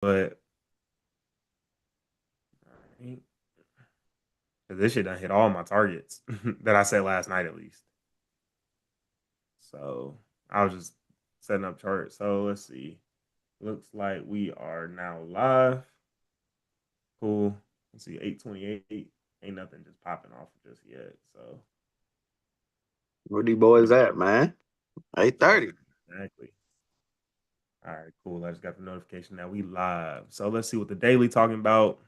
but this shit done hit all my targets that I set last night at least. So I was just setting up charts. So let's see. Looks like we are now live. Cool. Let's see, 8:28. Ain't nothing just popping off just yet. So Where these boys at, man? 8:30. exactly. All right, cool. I just got the notification that we live. So let's see what the daily talking about.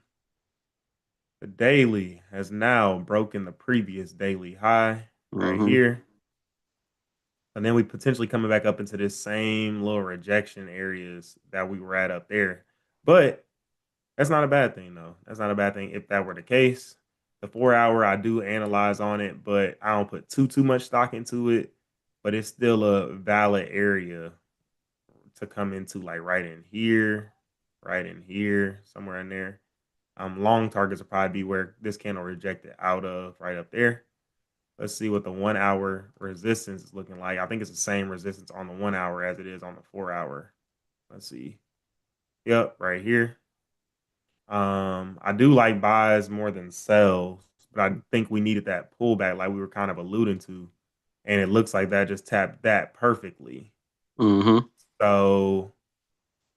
The daily has now broken the previous daily high right Mm-hmm. here. And then we potentially coming back up into this same little rejection areas that we were at up there. But that's not a bad thing, though. That's not a bad thing if that were the case. The 4 hour, I do analyze on it, but I don't put too much stock into it. But it's still a valid area to come into, like right in here, somewhere in there. Long targets will probably be where this candle rejected out of, right up there. Let's see what the 1 hour resistance is looking like. I think it's the same resistance on the 1 hour as it is on the 4 hour. Let's see. Yep, right here. I do like buys more than sells, but I think we needed that pullback, like we were kind of alluding to, and it looks like that just tapped that perfectly. Mm-hmm. So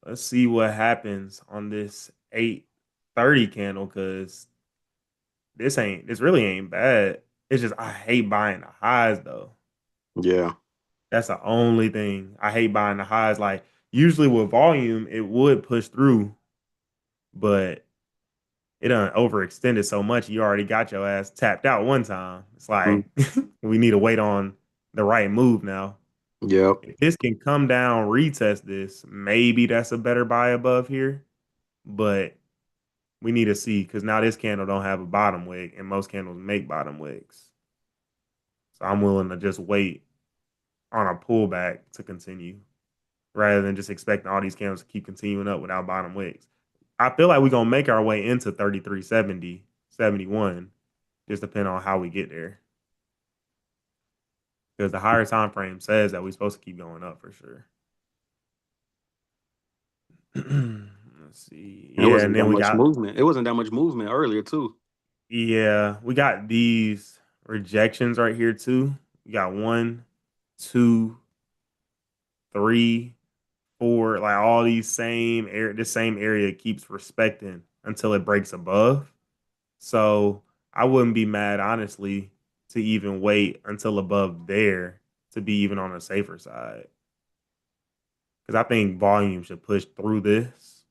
let's see what happens on this 8:30 candle, because this really ain't bad. It's just I hate buying the highs though. Yeah. That's the only thing. I hate buying the highs. Like usually with volume, it would push through, but it done overextended so much. You already got your ass tapped out one time. It's Mm. like we need to wait on the right move now. Yep. If this can come down, retest this, maybe that's a better buy above here. But we need to see because now this candle don't have a bottom wick, and most candles make bottom wicks. So I'm willing to just wait on a pullback to continue rather than just expecting all these candles to keep continuing up without bottom wicks. I feel like we're gonna make our way into 33.70, 71, just depending on how we get there. Because the higher time frame says that we're supposed to keep going up for sure. Let's see. It Yeah, wasn't and that then we much got movement. It wasn't that much movement earlier, too. we got these rejections right here too. We got one, two, three, four, like all these same area, this same area keeps respecting until it breaks above. So I wouldn't be mad, honestly, to even wait until above there to be even on the safer side. Because I think volume should push through this.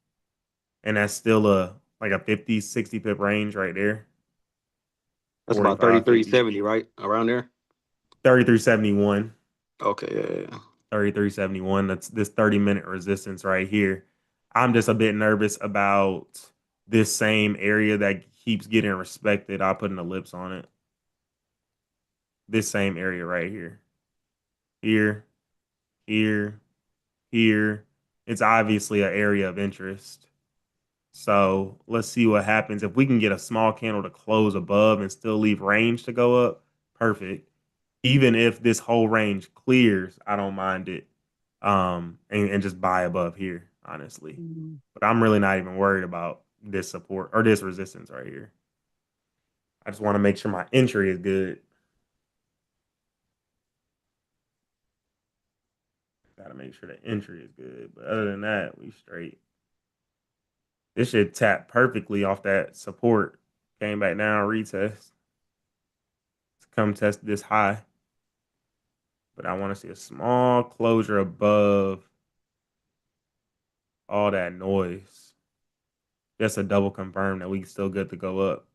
And that's still a like a 50, 60 pip range right there. That's about 45, 50, 33.70, right? Around there? 33.71. Okay, yeah, yeah. 33.71. That's this 30-minute resistance right here. I'm just a bit nervous about this same area that keeps getting respected. I'll put an ellipse on it. This same area right here. Here, here, here. It's obviously an area of interest. So let's see what happens. If we can get a small candle to close above and still leave range to go up, perfect. Even if this whole range clears, I don't mind it. And just buy above here, honestly. Mhm. But I'm really not even worried about this support or this resistance right here. I just want to make sure my entry is good. Gotta make sure the entry is good. But other than that, we straight. This should tap perfectly off that support. Came back down, retest. To come test this high. But I want to see a small closure above all that noise. Just a double confirm that we still good to go up.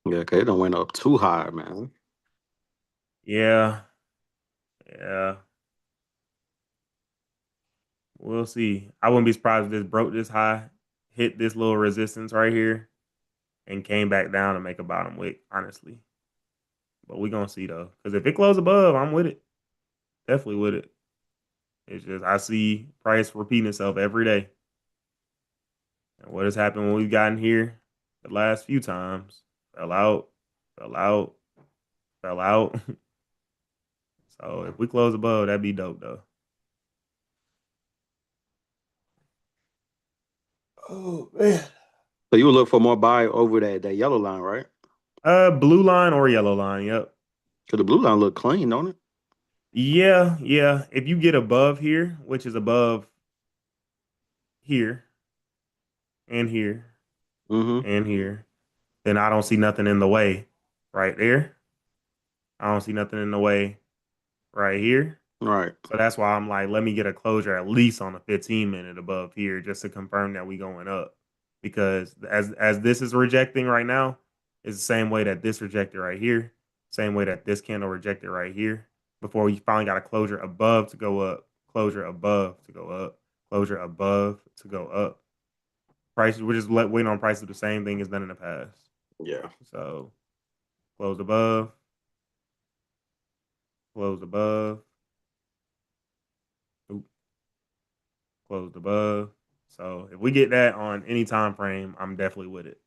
Yeah, okay. It don't went up too high, man. Yeah, yeah. We'll see. I wouldn't be surprised if this broke this high, hit this little resistance right here, and came back down to make a bottom wick, honestly. But we gonna see though. Because if it closes above, I'm with it. Definitely with it. It's just I see price repeating itself every day. And what has happened when we've gotten here the last few times? Fell out, fell out, fell out. So if we close above, that'd be dope though. Oh man. So you would look for more buy over that yellow line, right? Blue line or yellow line. Yep. Cause the blue line look clean, don't it? Yeah, yeah. If you get above here, which is above here and here Mm-hmm. and here, then I don't see nothing in the way right there. I don't see nothing in the way right here. Right. So that's why I'm like, let me get a closure at least on the 15 minute above here just to confirm that we going up. Because as this is rejecting right now, it's the same way that this rejected right here, same way that this candle rejected right here. Before we finally got a closure above to go up, closure above to go up, closure above to go up. Prices, we're just waiting on prices to do the same thing as done in the past. Yeah. So close above, close above, oop, closed above. So if we get that on any time frame, I'm definitely with it.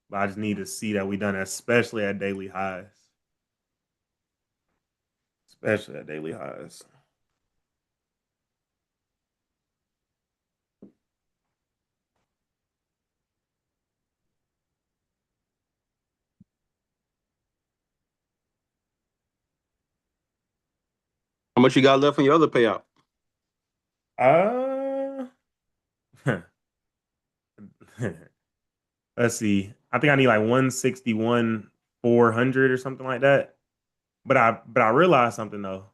But I just need to see that we done it, especially at daily highs. Especially at daily highs. How much you got left in your other payout? Uh let's see. I think I need like 161 400 or something like that. But I realized something though.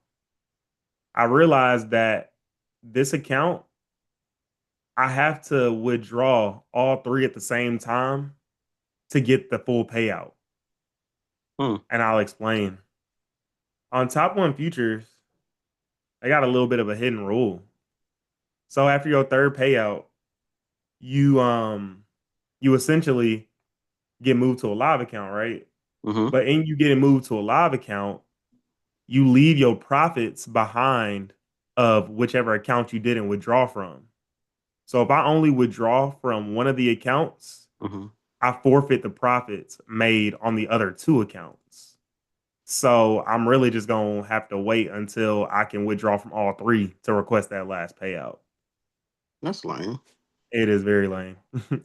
I realized that this account I have to withdraw all three at the same time to get the full payout. Hmm. And I'll explain. On top one futures, they got a little bit of a hidden rule. So after your third payout, you you essentially get moved to a live account, right? Mm-hmm. But in you getting moved to a live account, you leave your profits behind of whichever account you didn't withdraw from. So if I only withdraw from one of the accounts, Mm-hmm. I forfeit the profits made on the other two accounts. So I'm really just gonna have to wait until I can withdraw from all three to request that last payout. That's lame. It is very lame,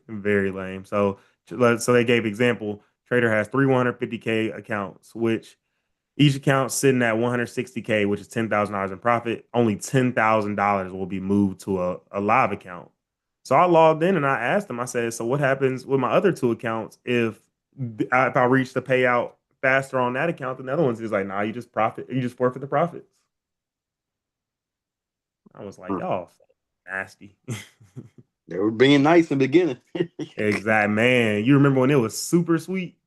very lame. So they gave example. Trader has three 150K accounts, which each account sitting at 160K, which is $10,000 in profit. Only $10,000 will be moved to a live account. So I logged in and I asked him. I said, "So what happens with my other two accounts if I reach the payout faster on that account than the other ones?" He's like, "Nah, you just forfeit the profits." I was like, Hmm. "Y'all so nasty." They were being nice in the beginning. Exact man. You remember when it was super sweet,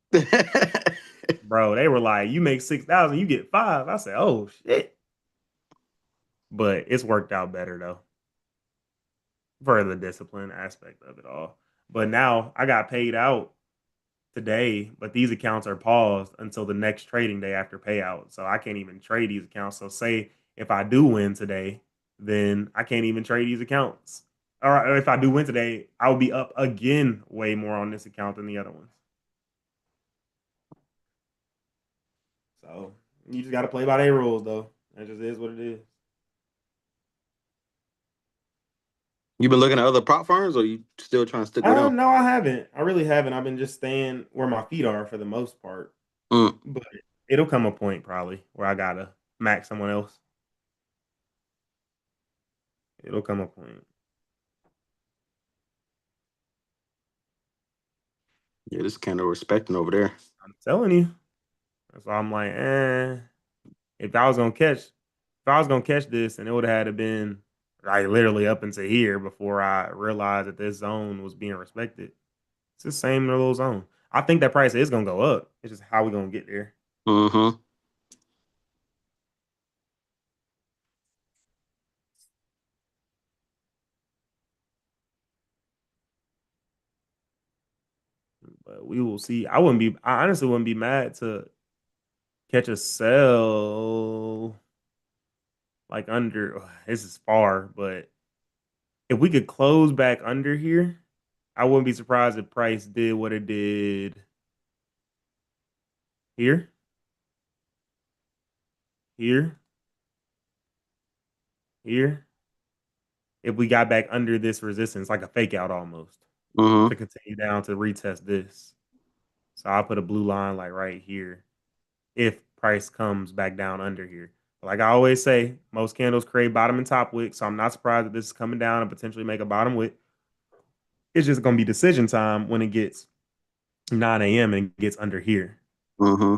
bro? They were like, "You make 6,000, you get five." I said, "Oh shit!" But it's worked out better though for the discipline aspect of it all. But now I got paid out today, but these accounts are paused until the next trading day after payout. So I can't even trade these accounts. So say if I do win today, then I can't even trade these accounts. Or if I do win today, I'll be up again way more on this account than the other ones. So you just got to play by their rules, though. That just is what it is. You been looking at other prop firms, or you still trying to stick with them? No, I haven't. I really haven't. I've been just staying where my feet are for the most part. Mm. But it'll come a point probably where I gotta max someone else. It'll come a point. Yeah, this kind of respecting over there. I'm telling you. So I'm like, if I was gonna catch, if I was gonna catch this, and it would have had to been like literally up into here before I realized that this zone was being respected. It's the same little zone. I think that price is gonna go up. It's just how we gonna get there. Mm-hmm. But we will see. I wouldn't be. I honestly wouldn't be mad to catch a sell like under. This is far, but if we could close back under here, I wouldn't be surprised if price did what it did here, here, here. If we got back under this resistance, like a fake out almost. Mm-hmm. to continue down to retest this. So I'll put a blue line like right here if price comes back down under here. Like I always say, most candles create bottom and top wick, so I'm not surprised that this is coming down and potentially make a bottom wick. It's just going to be decision time when it gets 9 a.m. and gets under here Mm-hmm.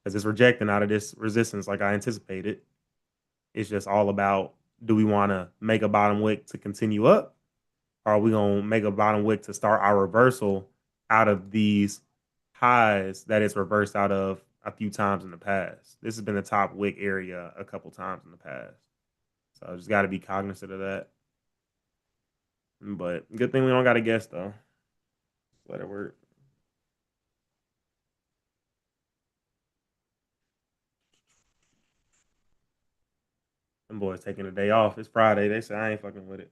because it's rejecting out of this resistance like I anticipated. It's just all about, do we want to make a bottom wick to continue up, or are we going to make a bottom wick to start our reversal out of these highs that it's reversed out of a few times in the past? This has been the top wick area a couple times in the past. So I just got to be cognizant of that. But good thing we don't got to guess, though. Let it work. Them boys taking a day off. It's Friday. They say I ain't fucking with it.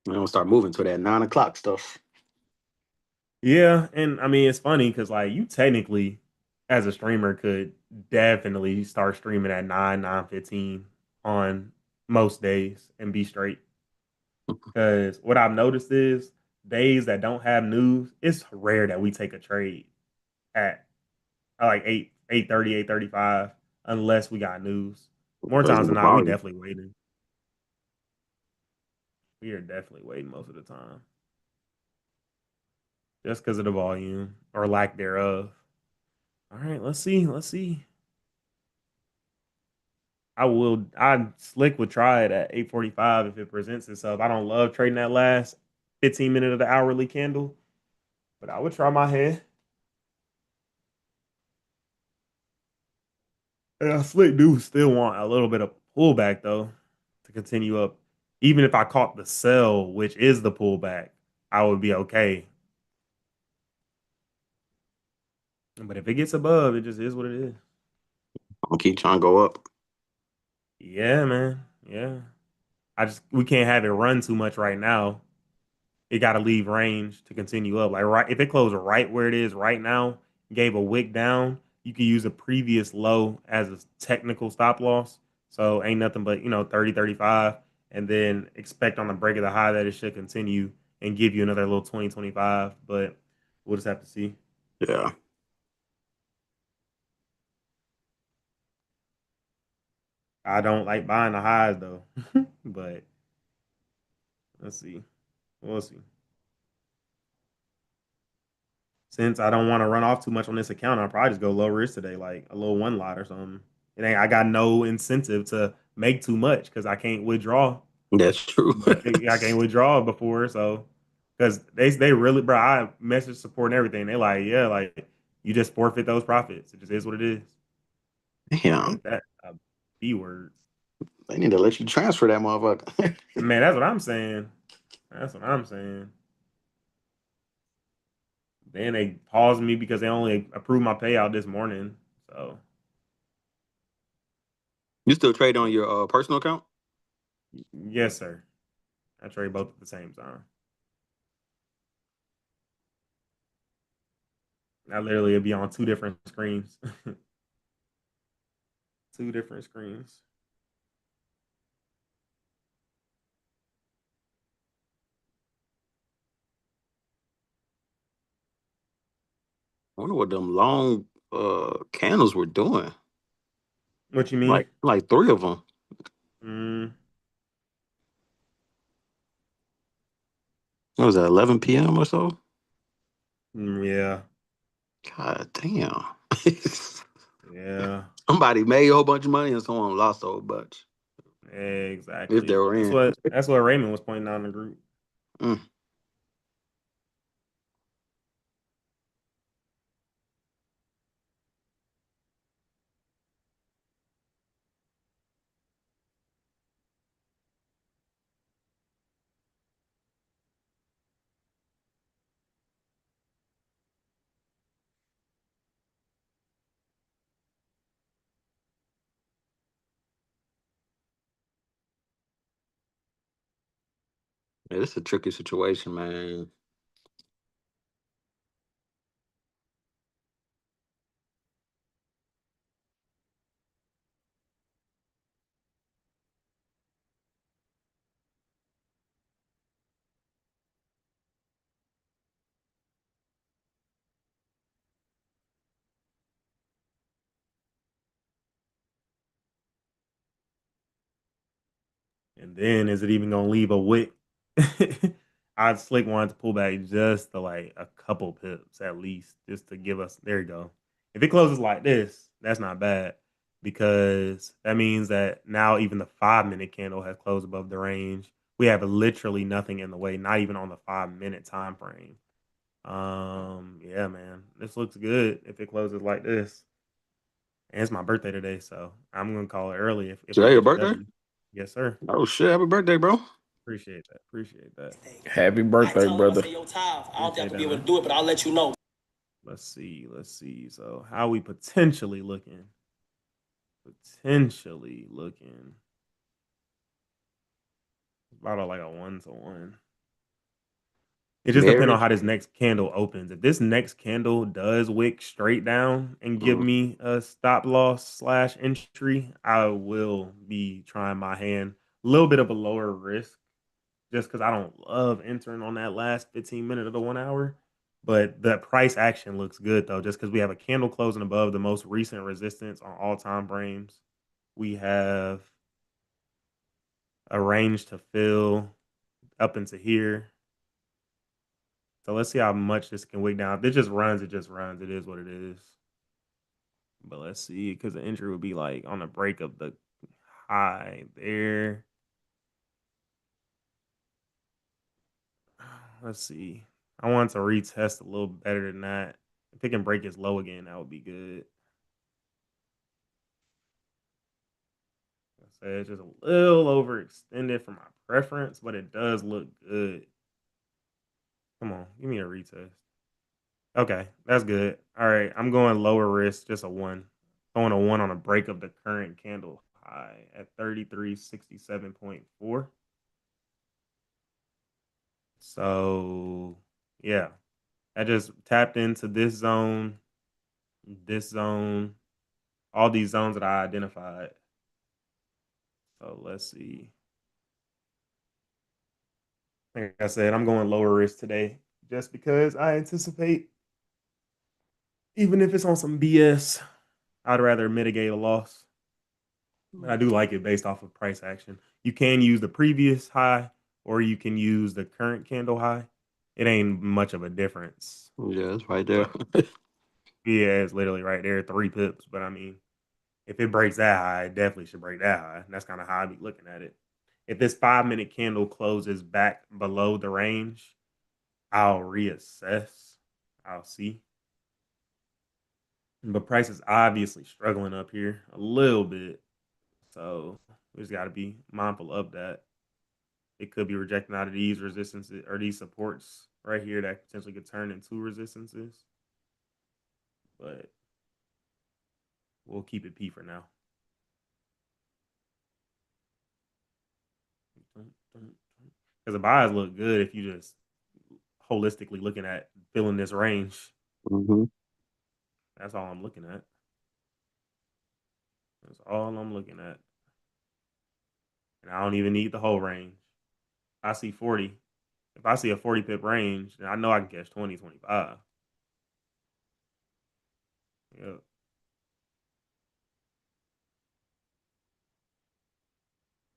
We're gonna start moving to that 9 o'clock stuff. Yeah, and I mean it's funny because like you technically, as a streamer, could definitely start streaming at 9, 9:15 on most days and be straight. Because what I've noticed is days that don't have news, it's rare that we take a trade at like 8:30, 8:35, unless we got news. More There's times than no not, we volume. definitely waiting. We are definitely waiting most of the time. Just because of the volume or lack thereof. All right, let's see. Let's see. I slick would try it at 8:45 if it presents itself. I don't love trading that last 15 minute of the hourly candle, but I would try my hand. And I slick do still want a little bit of pullback though to continue up. Even if I caught the sell, which is the pullback, I would be okay. But if it gets above, it just is what it is. I'll keep trying to go up. Yeah, man. Yeah. We can't have it run too much right now. It got to leave range to continue up. Like right, if it closed right where it is right now, gave a wick down, you can use a previous low as a technical stop loss. So ain't nothing but 30, 35, and then expect on the break of the high that it should continue and give you another little 20, 25. But we'll just have to see. Yeah. I don't like buying the highs though, but let's see. We'll see. Since I don't want to run off too much on this account, I'll probably just go low risk today, like a little one lot or something. It ain't. I got no incentive to make too much because I can't withdraw. That's true. But I can't withdraw before, so because they really, bro. I message support and everything. They like, yeah, like you just forfeit those profits. It just is what it is. Damn. Ain't that a B word? They need to let you transfer that motherfucker. Man, that's what I'm saying. That's what I'm saying. Then they paused me because they only approved my payout this morning. So You still trade on your personal account? yes, sir. I trade both at the same time. I literally would be on two different screens. Two different screens. I wonder what them long candles were doing. What you mean? Like three of them. Mm, What was that, 11 p.m. or so? yeah, God damn. yeah, Somebody made a whole bunch of money and someone lost a whole bunch. If they exactly. were That's in. what Raymond was pointing out in the group. Mm. Yeah, it's a tricky situation, man. And then is it even gonna leave a wick? I'd slick wanted to pull back just to like a couple pips at least, just to give us there you go. If it closes like this, that's not bad because that means that now even the 5 minute candle has closed above the range. We have literally nothing in the way, not even on the 5 minute time frame. Yeah, man. This looks good if it closes like this. And it's my birthday today, so I'm gonna call it early if we Today your catch a birthday? W. Yes, sir. Oh shit! Happy birthday, bro. Appreciate that. Appreciate that. Happy birthday, brother. I appreciate that, man. Let's see. Let's see. So how we potentially looking? Potentially looking about like a 1-to-1. It just depends on Bearish. how this next candle opens. If this next candle does wick straight down and give Mm, me a stop loss slash entry, I will be trying my hand a little bit of a lower risk just because I don't love entering on that last 15 minute of the 1 hour. But the price action looks good though, just because we have a candle closing above the most recent resistance on all time frames. We have a range to fill up into here. So let's see how much this can wick down. If it just runs, it just runs. It is what it is. But let's see, because the entry would be like on the break of the high there. Let's see. I want to retest a little better than that. If it can break its low again, that would be good. I say it's just a little overextended for my preference, but it does look good. Come on, give me a retest. Okay, that's good. All right, I'm going lower risk, just a one. Going a one on a break of the current candle high at 3367.4. So, yeah, I just tapped into this zone, all these zones that I identified. So, let's see. Like I said, I'm going lower risk today just because I anticipate, even if it's on some BS, I'd rather mitigate a loss. But I do like it based off of price action. You can use the previous high or you can use the current candle high. It ain't much of a difference. yeah, it's right there. But yeah, it's literally right there, 3 pips. But I mean, if it breaks that high, it definitely should break that high. And that's kind of how I be looking at it. If this 5 minute candle closes back below the range, I'll reassess. I'll see. But price is obviously struggling up here a little bit. So we just got to be mindful of that. It could be rejecting out of these resistances or these supports right here that potentially could turn into resistances. But we'll keep it P for now. Because the buys look good if you just holistically looking at filling this range. hmm That's all I'm looking at. That's all I'm looking at. And I don't even need the whole range. I see 40. If I see a 40 pip range, then I know I can catch 20, 25. Yep.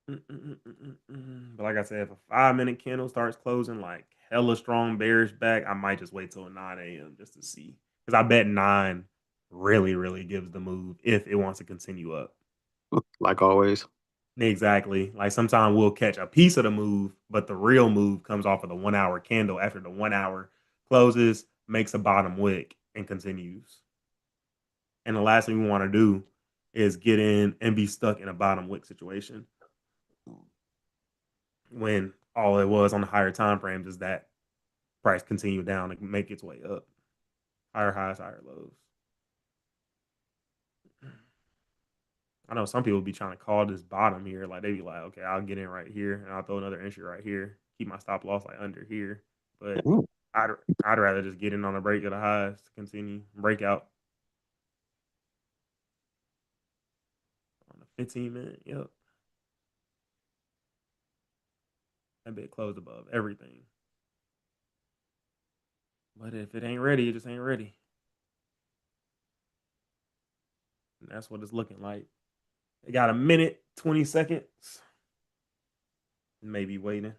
But like I said, if a 5 minute candle starts closing like hella strong bearish back, I might just wait till 9 a.m. just to see. Because I bet 9 really, really gives the move if it wants to continue up. Like always. Exactly. Like sometimes we'll catch a piece of the move, but the real move comes off of the 1 hour candle after the 1 hour closes, makes a bottom wick, and continues. And the last thing we want to do is get in and be stuck in a bottom wick situation when all it was on the higher time frames is that price continue down and make its way up. Higher highs, higher lows. I know some people be trying to call this bottom here. Like they be like, okay, I'll get in right here and I'll throw another entry right here. Keep my stop loss like under here. But Ooh. I'd I'd rather just get in on a break of the highs to continue breakout on the 15 minute. Yep. That bit closed above everything. But if it ain't ready, it just ain't ready. And that's what it's looking like. They got a minute, 20 seconds. Maybe waiting.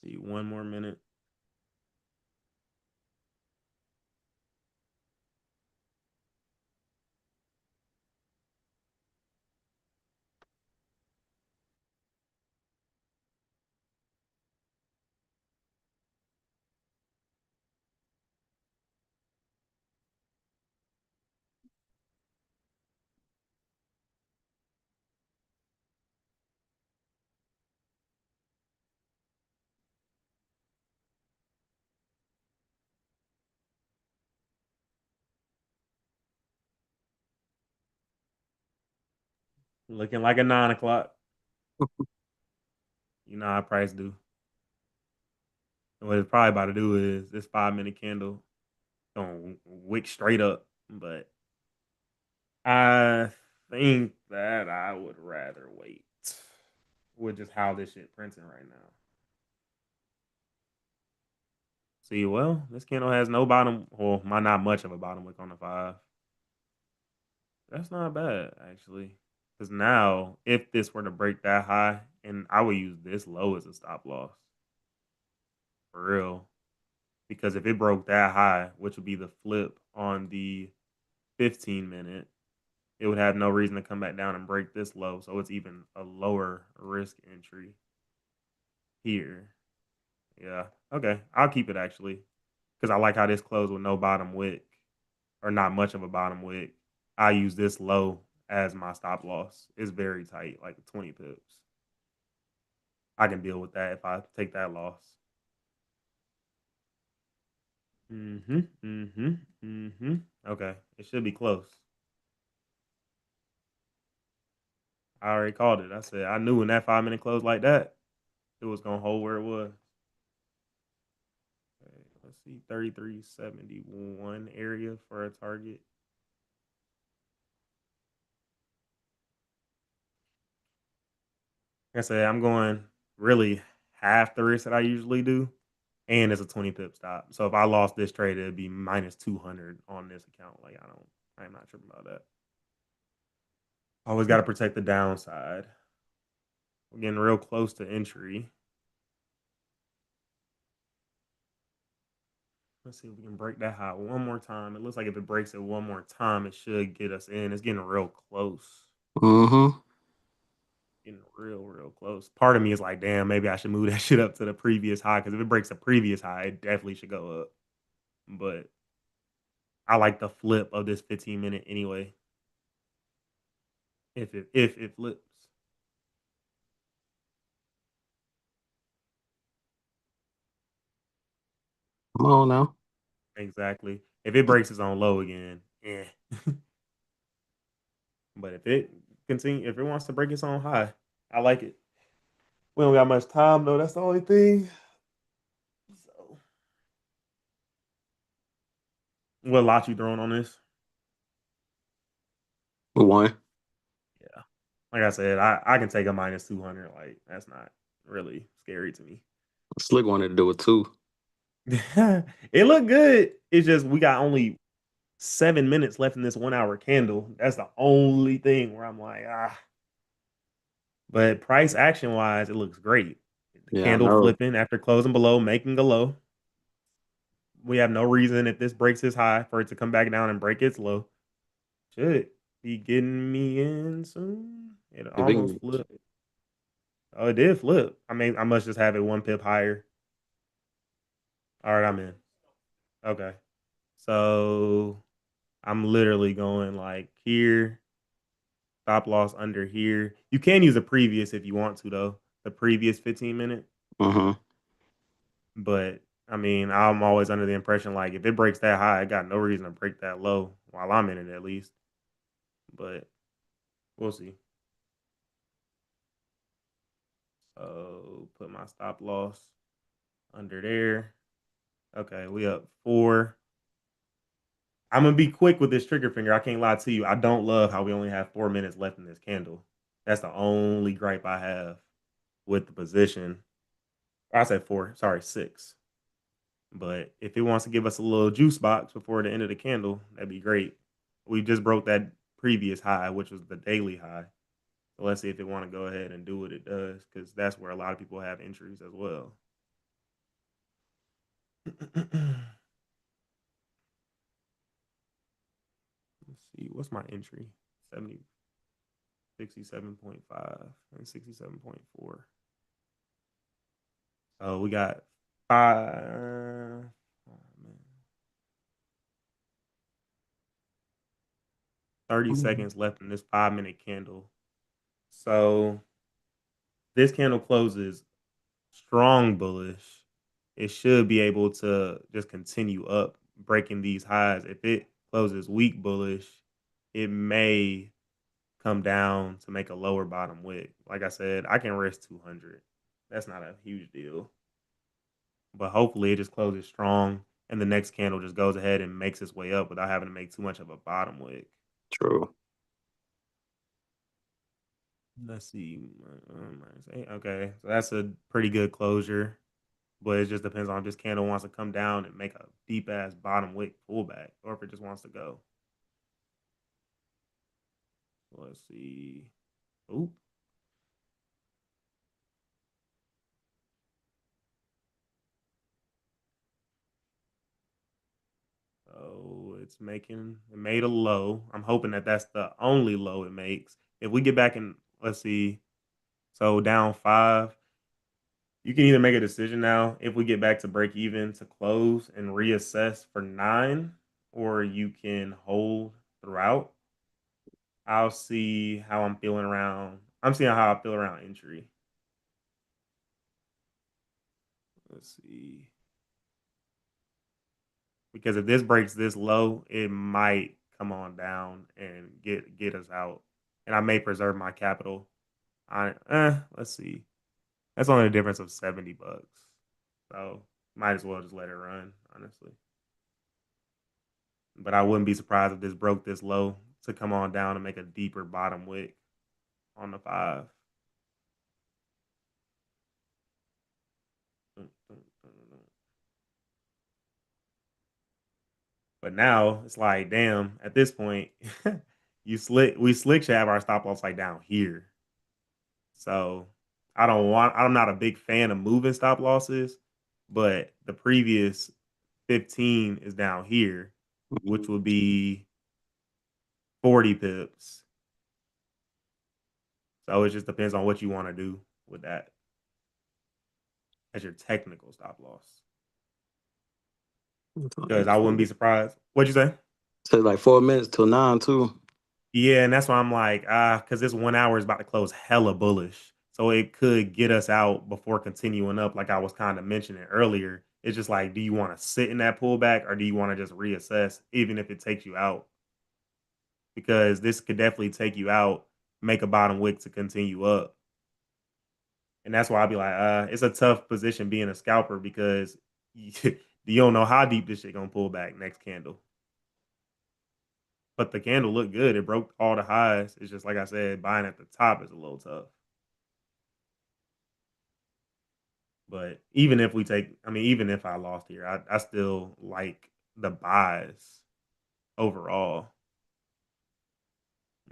See, one more minute. Looking like a 9 o'clock. You know how price do. And what it's probably about to do is this 5 minute candle gonna wick straight up. But I think that I would rather wait with just how this shit printing right now. See, well, this candle has no bottom. Well, my not much of a bottom wick on the 5. That's not bad actually. Because now, if this were to break that high, and I would use this low as a stop loss for real. Because if it broke that high, which would be the flip on the 15 minute, it would have no reason to come back down and break this low. So it's even a lower risk entry here. Yeah. Okay. I'll keep it actually. Because I like how this closed with no bottom wick or not much of a bottom wick. I use this low as my stop loss. It's very tight, like 20 pips. I can deal with that if I take that loss. Mm-hmm. Mm-hmm. Mm-hmm. Okay. It should be close. I already called it. I said I knew when that 5 minute close like that, it was gonna hold where it was. Okay, let's see, 3371 area for a target. Like I said, I'm going really half the risk that I usually do, and it's a 20 pip stop. So if I lost this trade, it'd be minus 200 on this account. Like I'm not tripping about that. Always got to protect the downside. We're getting real close to entry. Let's see if we can break that high one more time. It looks like if it breaks it one more time, it should get us in. It's getting real close. Mm-hmm. Getting real close. Part of me is like, damn, maybe I should move that shit up to the previous high because if it breaks the previous high, it definitely should go up. But I like the flip of this 15 minute anyway. If it flips. Come on now. Exactly. If it breaks its own low again, eh. But if it wants to break its own high, I like it. We don't got much time though. That's the only thing. So, what lot you throwing on this? We won. Yeah. Like I said, I can take a minus 200. Like that's not really scary to me. Slick wanted to do it too. It looked good. It's just we got only 7 minutes left in this 1 hour candle. That's the only thing where I'm like, ah. But price action wise, it looks great. The Yeah, I candle know. flipping after closing below, making a low. We have no reason if this breaks its high for it to come back down and break its low. Should be getting me in soon. It If we almost can, flipped. Oh, it did flip. I mean, I must just have it 1 pip higher. All right, I'm in. Okay. So I'm literally going like here, stop loss under here. You can use a previous if you want to, though. The previous 15 minute. Uh-huh. But I mean, I'm always under the impression like if it breaks that high, I got no reason to break that low while I'm in it at least. But we'll see. So put my stop loss under there. Okay, we up 4. I'm gonna be quick with this trigger finger. I can't lie to you. I don't love how we only have 4 minutes left in this candle. That's the only gripe I have with the position. I said 4, sorry, 6. But if it wants to give us a little juice box before the end of the candle, that'd be great. We just broke that previous high, which was the daily high. So let's see if it want to go ahead and do what it does, because that's where a lot of people have entries as well. Let's see, what's my entry? 70, 67.5 and 67.4. Oh, we got 5. Oh, man. 30 Mhm. seconds left in this 5-minute candle. So this candle closes strong bullish. It should be able to just continue up, breaking these highs. If it closes weak bullish, it may come down to make a lower bottom wick. Like I said, I can risk 200. That's not a huge deal. But hopefully it just closes strong and the next candle just goes ahead and makes its way up without having to make too much of a bottom wick. True. Let's see. Okay, so that's a pretty good closure, but it just depends on if this candle wants to come down and make a deep ass bottom wick pullback, or if it just wants to go. Let's see. Oop. Oh, it made a low. I'm hoping that that's the only low it makes. If we get back in, let's see. So down 5, you can either make a decision now if we get back to break even to close and reassess for 9, or you can hold throughout. I'll see how I'm feeling around. I'm seeing how I feel around entry. Let's see. Because if this breaks this low, it might come on down and get us out. And I may preserve my capital. Let's see. That's only a difference of $70. So might as well just let it run, honestly. But I wouldn't be surprised if this broke this low to come on down and make a deeper bottom wick on the 5. But now it's like, damn, at this point, we slick should have our stop loss like down here. So I'm not a big fan of moving stop losses, but the previous 15 is down here, which Mhm. would be 40 pips. So it just depends on what you want to do with that as your technical stop loss. Because Like I wouldn't be surprised. What'd you say? so like 4 minutes till 9 too. Yeah, and that's why I'm like, because this 1 hour is about to close hella bullish. So it could get us out before continuing up, like I was kind of mentioning earlier. It's just like, do you want to sit in that pullback or do you want to just reassess, even if it takes you out? Because this could definitely take you out, make a bottom wick to continue up. And that's why I'd be like, it's a tough position being a scalper because you don't know how deep this shit gonna pull back next candle. But the candle looked good. It broke all the highs. It's just like I said, buying at the top is a little tough. But even if we take, I mean, even if I lost here, I still like the buys overall.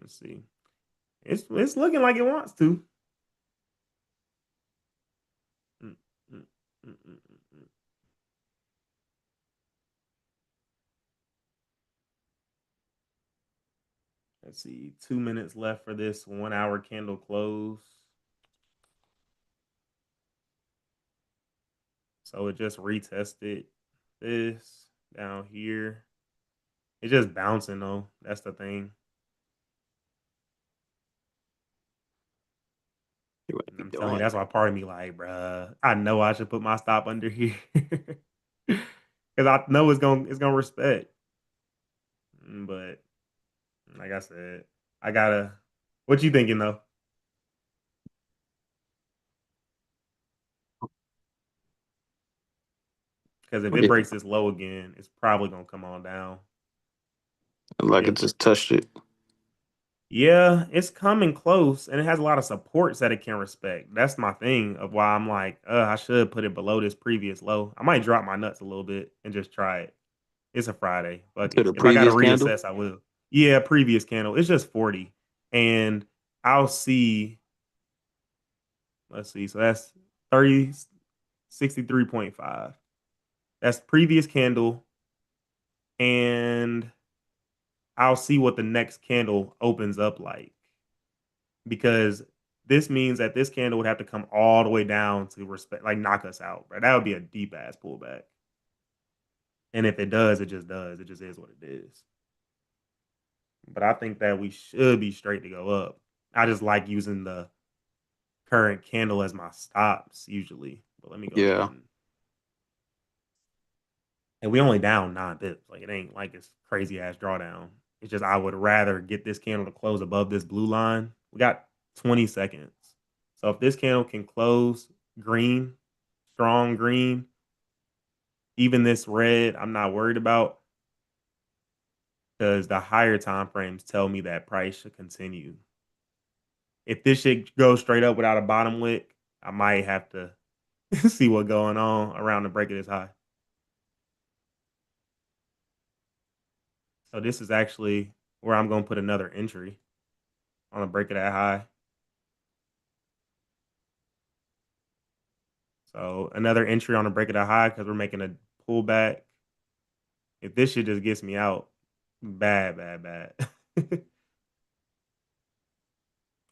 Let's see. It's looking like it wants to. Mm, mm, mm. Let's see. 2 minutes left for this 1 hour candle close. So it just retested this down here. It's just bouncing though. That's the thing. And I'm I'm telling you, that's why part of me like, bruh, I know I should put my stop under here because I know it's gonna respect. But like I said, I gotta. What you thinking though? Because if it Yeah, breaks this low again, it's probably gonna come on down. like it If just touched it. Yeah, it's coming close, and it has a lot of supports that it can respect. That's my thing of why I'm like, I should put it below this previous low. I might drop my nuts a little bit and just try it. It's a Friday. Fuck To it. the If I got to previous candle. reassess, I will. Yeah, previous candle. It's just 40. And I'll see, let's see. So that's 30, 63.5. That's previous candle. And I'll see what the next candle opens up like. Because this means that this candle would have to come all the way down to respect, like knock us out, bro. That would be a deep ass pullback. And if it does, it just does. It just is what it is. But I think that we should be straight to go up. I just like using the current candle as my stops usually. But let me go ahead Yeah. and we only down 9 pips. Like it ain't like it's crazy ass drawdown. It's just I would rather get this candle to close above this blue line. We got 20 seconds. So if this candle can close green, strong green, even this red, I'm not worried about because the higher time frames tell me that price should continue. If this shit goes straight up without a bottom wick, I might have to see what's going on around the break of this high. So this is actually where I'm going to put another entry on the break of that high. So another entry on the break of the high because we're making a pullback. If this shit just gets me out, bad, bad, bad.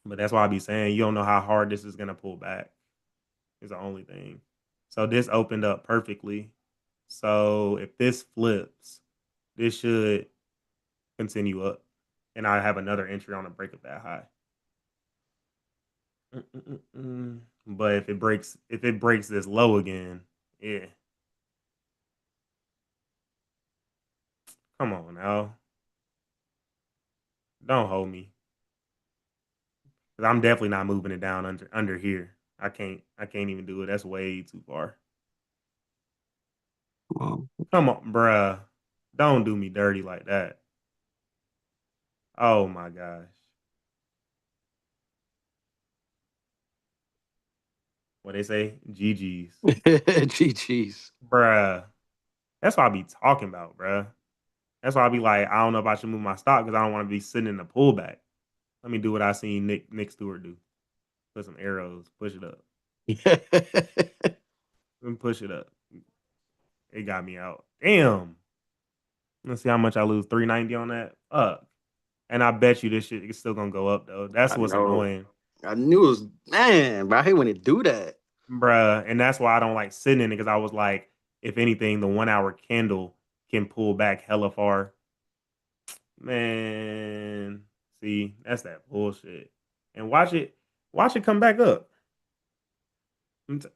But that's why I be saying you don't know how hard this is gonna pull back. Is the only thing. So this opened up perfectly. So if this flips, this should continue up, and I have another entry on the break of that high. But if it breaks this low again, yeah, come on now, don't hold me, because I'm definitely not moving it down under here. I can't even do it. That's way too far. Well, Come on, bruh. Don't do me dirty like that. Oh my gosh. What they say? GG's. GG's. Bruh. That's what I be talking about, bruh. That's why I be like, I don't know if I should move my stock because I don't want to be sitting in the pullback. Let me do what I seen Nick Stewart do. Put some arrows, push it up. And push it up. It got me out. Damn. Let's see how much I lose. 390 on that. And I bet you this shit is still gonna go up though. That's I what's know. annoying. I knew it was, man, but I hate when they do that. Bruh. And that's why I don't like sitting in it because I was like, if anything, the 1 hour candle can pull back hella far. Man, see, that's that bullshit. And watch it come back up.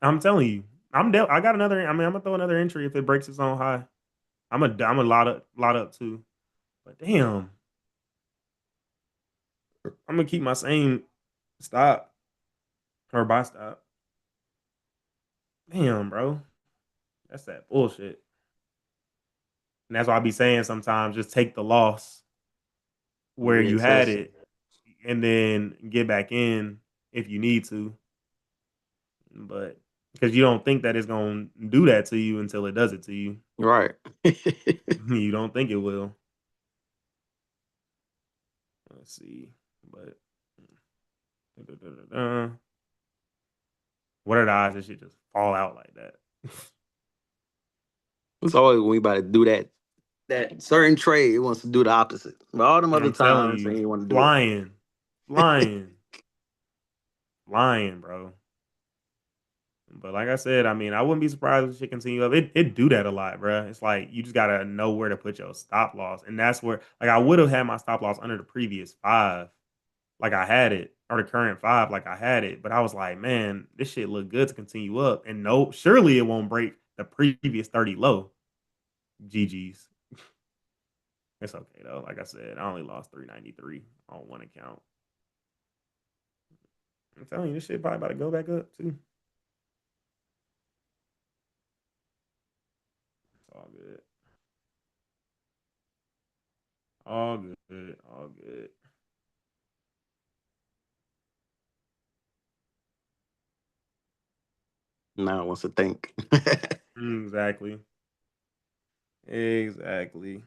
I'm telling you, I got another. I mean, I'm gonna throw another entry if it breaks its own high. I'm a lot up too. But damn, I'm gonna keep my same stop or buy stop. Damn, bro, that's that bullshit. And that's why I be saying sometimes just take the loss where you had Reassess. it, and then get back in if you need to. But because you don't think that it's gonna do that to you until it does it to you. Right. You don't think it will. Let's see. But what are the odds that shit just fall out like that? It's always when we about to do that certain trade, it wants to do the opposite. But all them And other I'm telling times, they you, ain't want to do flying, flying, flying, bro. But like I said, I mean, I wouldn't be surprised if shit continue up. It do that a lot, bro. It's like you just gotta know where to put your stop loss, and that's where like I would have had my stop loss under the previous five, like I had it, or the current 5 like I had it, but I was like, "Man, this shit look good to continue up, and no, surely it won't break the previous 30 low." GG's. It's okay though. Like I said, I only lost 393 on one account. I'm telling you, this shit probably about to go back up too. It's all good. All good. All good. Now it wants to think. Exactly. Exactly.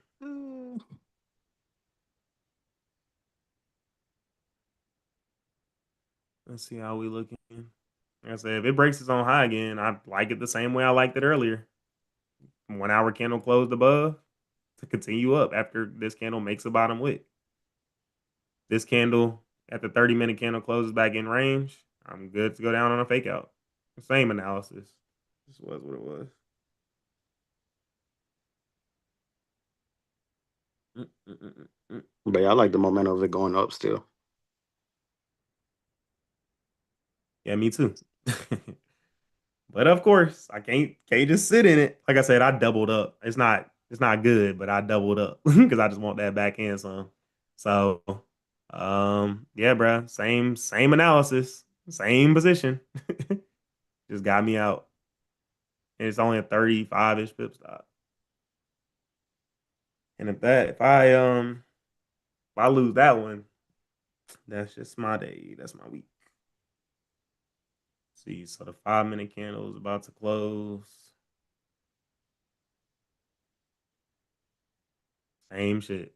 Let's see how we looking. Like I said, if it breaks its own high again, I like it the same way I liked it earlier. 1 hour candle closed above to continue up after this candle makes a bottom wick. This candle at the 30-minute candle closes back in range. I'm good to go down on a fake out. Same analysis. This was what it was. Mm, mm, mm, mm, But yeah, I like the momentum of it going up still. Yeah, me too. But of course, I can't just sit in it. Like I said, I doubled up. It's not good, but I doubled up because I just want that back end some. So, yeah, bro, same analysis, same position, just got me out, and it's only a 35-ish pip stop. And if I lose that one, that's just my day. That's my week. See, so the 5-minute candle is about to close. Same shit.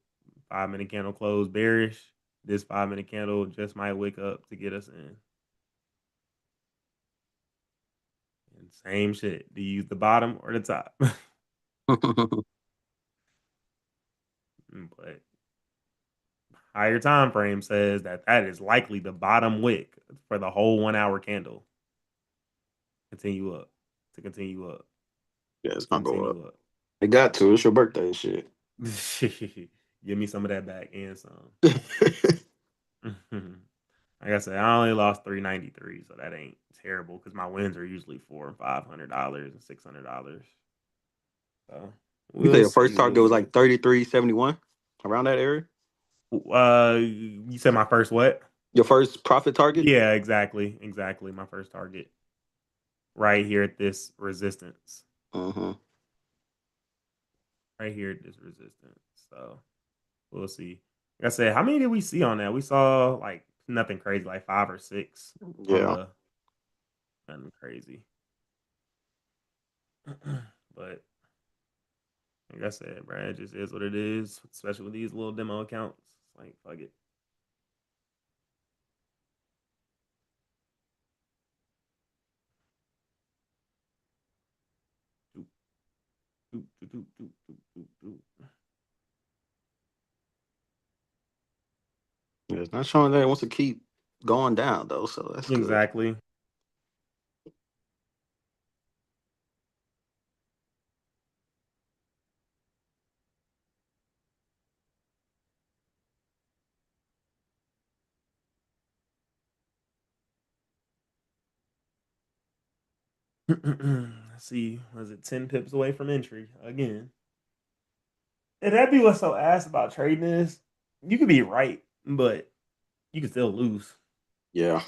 5-minute candle close bearish. This 5-minute candle just might wake up to get us in. And same shit. Do you use the bottom or the top? But higher time frame says that that is likely the bottom wick for the whole 1 hour candle. Continue up. To continue up. Yeah, it's To gonna go up. continue up. It got to. It's your birthday and shit. Give me some of that back and some. Like I said, I only lost 393, so that ain't terrible because my wins are usually $400 and $500 and $600. So You say we'll your first see. target was We'll like 33.71 around that area. you said my first what? Your first profit target. Yeah, exactly. My first target right here at this resistance, Mm-hmm. right here at this resistance. So we'll see. Like I said, how many did we see on that? We saw like nothing crazy, like 5 or 6 on Yeah. the nothing crazy. But like I said, bro, it just is what it is, especially with these little demo accounts. It's like, fuck it. Doop, doop, doop, doop, doop, doop, doop. Yeah, it's not showing that it wants to keep going down though, so that's good. Exactly. Let's see. Was it 10 pips away from entry again? And that'd be what's so ass about trading is you could be right, but you can still lose. Yeah.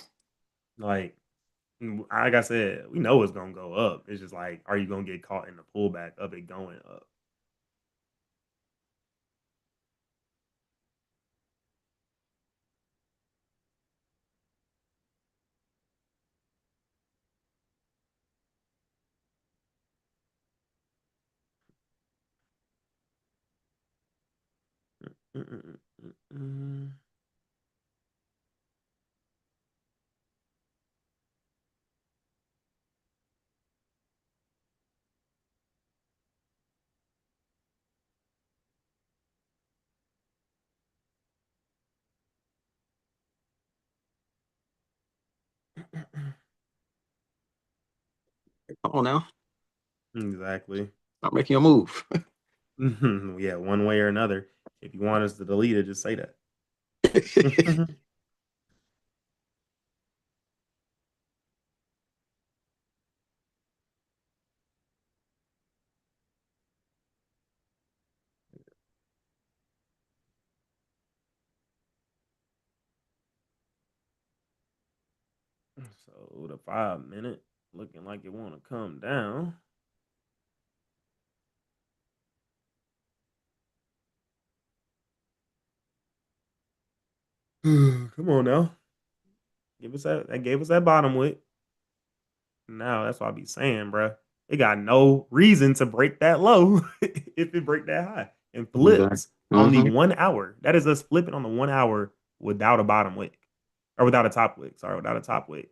Like, like I said, we know it's gonna go up. It's just like, are you gonna get caught in the pullback of it going up? Come on now. Exactly. Not making a move. Yeah, one way or another. If you want us to delete it, just say that. So the 5 minute looking like it want to come down. Come on now. Give us that gave us that bottom wick. Now that's what I be saying, bruh. It got no reason to break that low if it break that high and Exactly. flips on the Mm-hmm. 1 hour. That is us flipping on the 1 hour without a bottom wick or without a top wick. Sorry, without a top wick.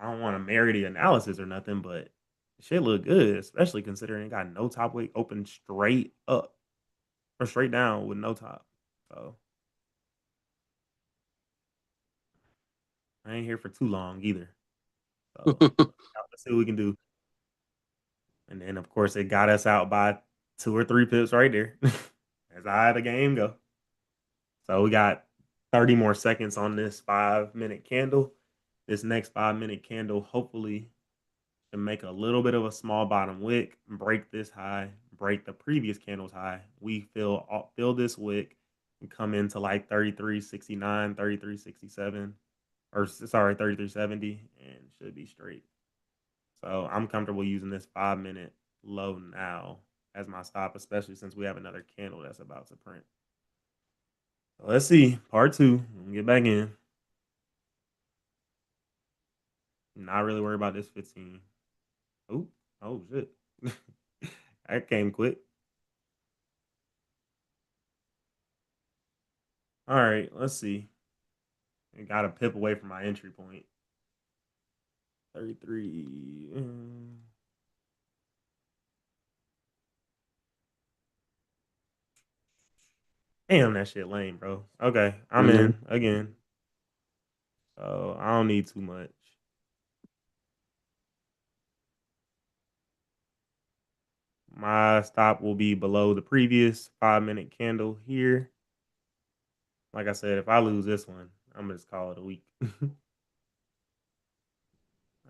I don't want to marry the analysis or nothing, but shit look good, especially considering it got no top wick open straight up or straight down with no top. So I ain't here for too long either. So let's see what we can do. And then of course it got us out by 2 or 3 pips right there. That's how the game go. So we got 30 more seconds on this 5 minute candle. This next 5 minute candle hopefully can make a little bit of a small bottom wick, break this high, break the previous candle's high. We fill this wick and come into like 33.69, 33.67, or sorry, 33.70, and should be straight. So I'm comfortable using this 5 minute low now as my stop, especially since we have another candle that's about to print. So let's see. Part two. Get back in. Not really worried about this 15. Oh, oh shit. That came quick. All right, let's see. I got a pip away from my entry point. 33. Damn, that shit lame, bro. Okay, I'm Mm-hmm. in again. So I don't need too much. My stop will be below the previous 5 minute candle here. Like I said, if I lose this one, I'm gonna just call it a week.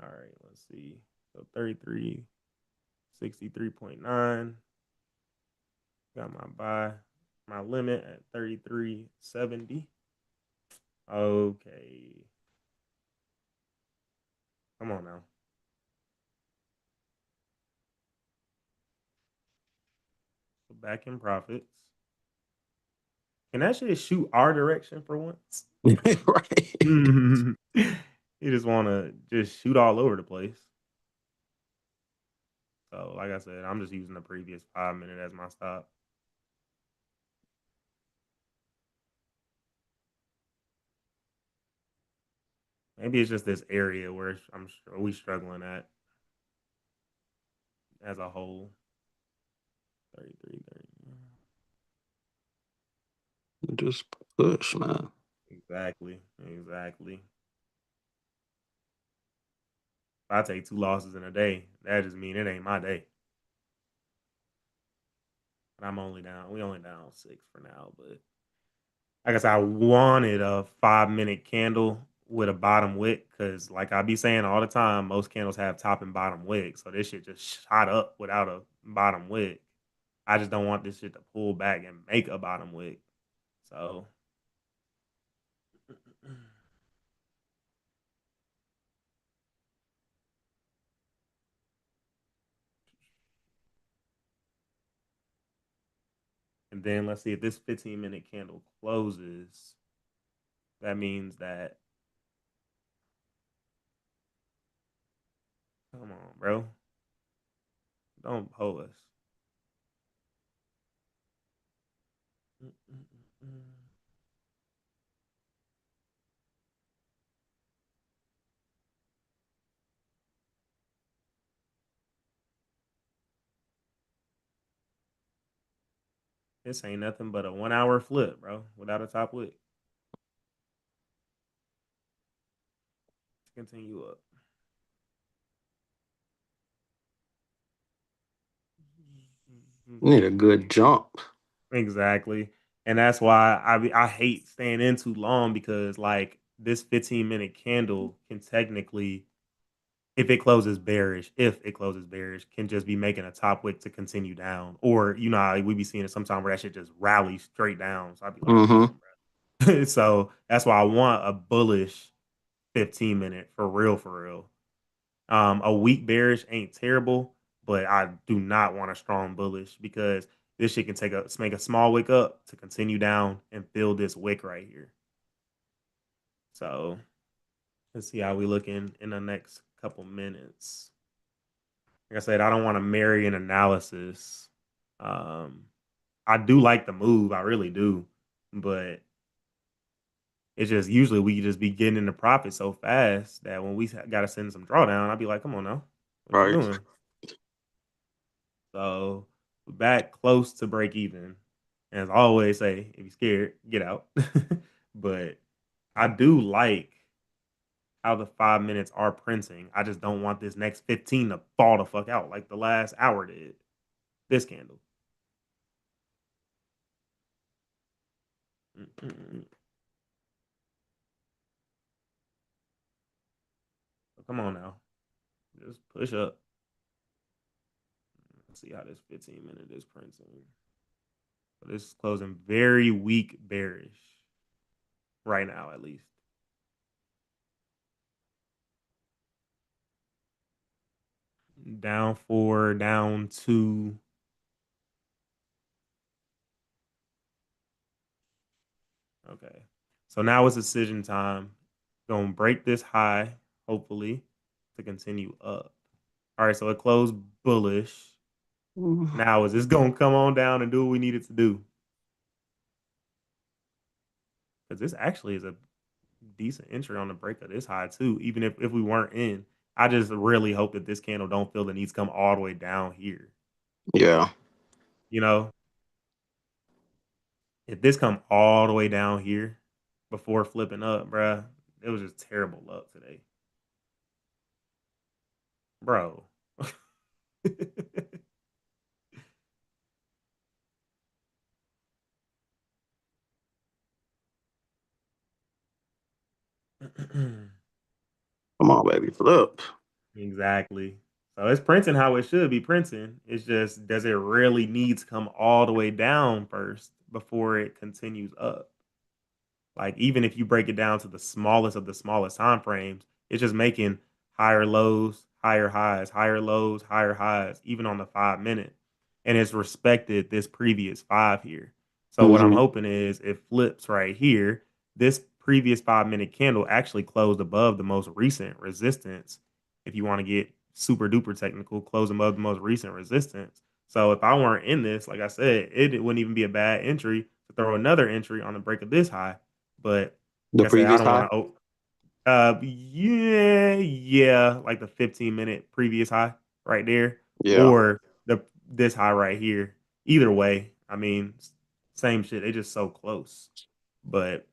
All right, let's see. So 33, 63.9. Got my buy, my limit at 33.70. Okay. Come on now. So back in profits. Can that shit shoot our direction for once? Right. You just want to just shoot all over the place. So, like I said, I'm just using the previous 5 minute as my stop. Maybe it's just this area where I'm sure we struggling at as a whole. 33, 30. Just push, man. Exactly. Exactly. If I take 2 losses in a day, that just mean it ain't my day. And I'm only down. We only down 6 for now, but like I said, I wanted a 5 minute candle with a bottom wick because, like I be saying all the time, most candles have top and bottom wick. So this shit just shot up without a bottom wick. I just don't want this shit to pull back and make a bottom wick. So, and then let's see if this 15-minute candle closes. That means that, come on, bro, don't pull us. This ain't nothing but a 1 hour flip, bro, without a top wick. Let's continue up. Need a good jump. Exactly. And that's why I hate staying in too long because like this 15-minute candle can technically, if it closes bearish, can just be making a top wick to continue down. Or, you know, how we be seeing it sometimes where that shit just rallies straight down. So I'd be like, come Mm-hmm. on, bro. So that's why I want a bullish 15 minute for real, for real. A weak bearish ain't terrible, but I do not want a strong bullish because this shit can make a small wick up to continue down and fill this wick right here. So let's see how we looking in the next couple minutes. Like I said, I don't want to marry an analysis. Um, I do like the move, I really do, but it's just usually we just be getting into profit so fast that when we got to send some drawdown, I'd be like, "Come on now, what you Right. doing?" So we're back close to break even. As I always say, if you're scared, get out. But I do like how the 5 minutes are printing. I just don't want this next 15 to fall the fuck out like the last hour did. This candle. Mm-mm-mm. So come on now. Just push up. Let's see how this 15-minute is printing. So this is closing very weak bearish right now, at least. Down four, down two. Okay. So now it's decision time. Gonna break this high, hopefully, to continue up. All right, so it closed bullish. Mm. Now is this gonna come on down and do what we need it to do? Because this actually is a decent entry on the break of this high too, even if we weren't in. I just really hope that this candle don't feel the need to come all the way down here. Yeah. You know, if this come all the way down here before flipping up, bruh, it was just terrible luck today, bro. Come on, baby. Flip. Exactly. So it's printing how it should be printing. It's just, does it really need to come all the way down first before it continues up? Like even if you break it down to the smallest of the smallest time frames, it's just making higher lows, higher highs, higher lows, higher highs, even on the 5 minute. And it's respected this previous five here. So what I'm Hmm. hoping is it flips right here. This previous 5 minute candle actually closed above the most recent resistance. If you want to get super duper technical, close above the most recent resistance. So if I weren't in this, like I said, it wouldn't even be a bad entry to throw another entry on the break of this high. But The like I said, I previous don't want high. to. Yeah, like the 15-minute previous high right there, Yeah. or this high right here. Either way, I mean, same shit. They just so close. But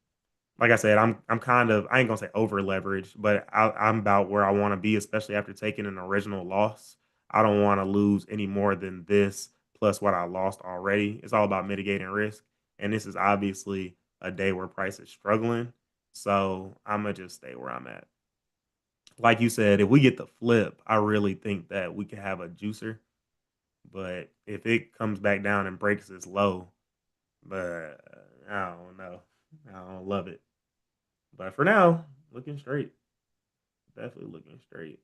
like I said, I'm kind of, I ain't gonna say over leveraged, but I'm about where I want to be, especially after taking an original loss. I don't want to lose any more than this plus what I lost already. It's all about mitigating risk, and this is obviously a day where price is struggling, so I'm gonna just stay where I'm at. Like you said, if we get the flip, I really think that we could have a juicer. But if it comes back down and breaks this low, but I don't know, I don't love it. But for now, looking straight. Definitely looking straight.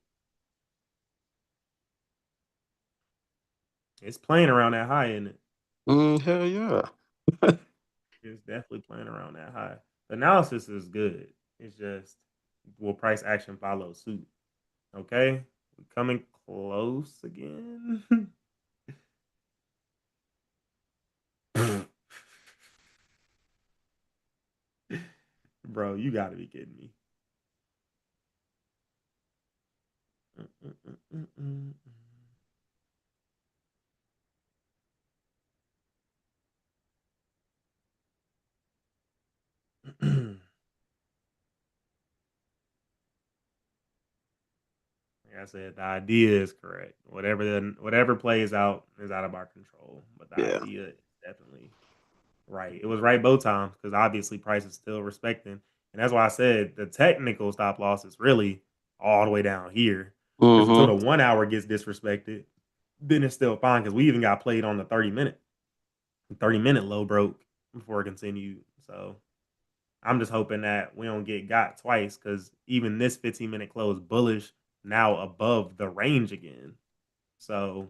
It's playing around that high, isn't it? Hell yeah. It's definitely playing around that high. The analysis is good. It's just, will price action follow suit? Okay. We coming close again. Bro, you gotta be kidding me. Like I said, the idea is correct. Whatever plays out is out of our control, but the Yeah. idea is definitely right. It was right both times because obviously price is still respecting, and that's why I said the technical stop loss is really all the way down here. Because until the Hmm. 1 hour gets disrespected, then it's still fine. Because we even got played on the 30 minute low broke before it continued. So I'm just hoping that we don't get got twice because even this 15-minute close bullish now above the range again. So